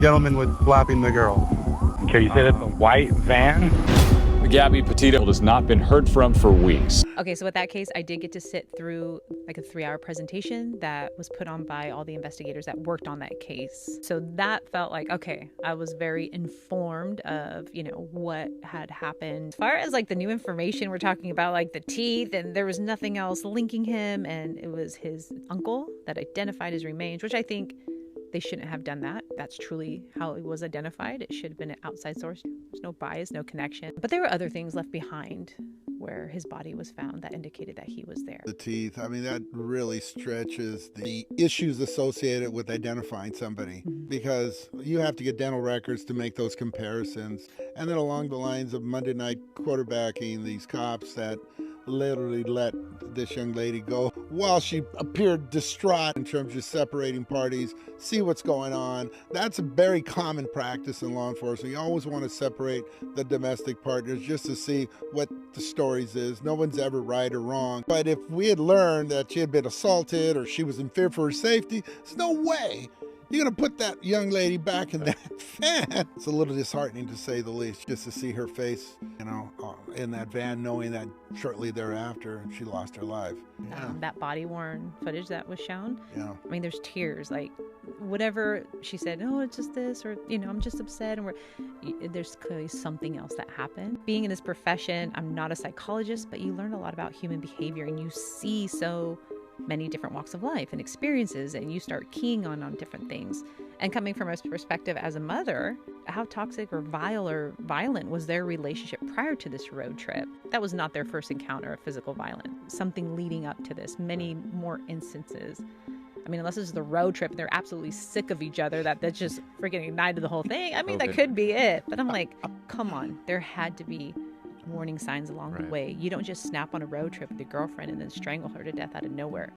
Gentleman was slapping the girl. Okay, you said it's a white van? Gabby, Petito has not been heard from for weeks. Okay, so with that case, I did get to sit through like a 3-hour presentation that was put on by all the investigators that worked on that case. So that felt like, okay, I was very informed of, what had happened. As far as like the new information, we're talking about like the teeth, and there was nothing else linking him, and it was his uncle that identified his remains, which I think they shouldn't have done that. That's truly how it was identified. It should have been an outside source. There's no bias, no connection. But there were other things left behind where his body was found that indicated that he was there. The teeth, that really stretches the issues associated with identifying somebody, because you have to get dental records to make those comparisons. And then along the lines of Monday night quarterbacking, these cops that literally let this young lady go while she appeared distraught in terms of separating parties, see what's going on. That's a very common practice in law enforcement. You always want to separate the domestic partners just to see what the stories is. No one's ever right or wrong. But if we had learned that she had been assaulted or she was in fear for her safety, there's no way you're going to put that young lady back in that van. It's a little disheartening, to say the least, just to see her face, in that van, knowing that shortly thereafter she lost her life. Yeah. That body-worn footage that was shown. Yeah. There's tears. Like, whatever she said, oh, it's just this, or, I'm just upset. And there's clearly something else that happened. Being in this profession, I'm not a psychologist, but you learn a lot about human behavior, and you see so many different walks of life and experiences, and you start keying on different things. And coming from a perspective as a mother, how toxic or vile or violent was their relationship prior to this road trip? That was not their first encounter of physical violence. Something leading up to this, many more instances. Unless this is the road trip and they're absolutely sick of each other, that's just freaking ignited the whole thing. That could be it. But I'm like, come on, there had to be warning signs along the way. You don't just snap on a road trip with your girlfriend and then strangle her to death out of nowhere.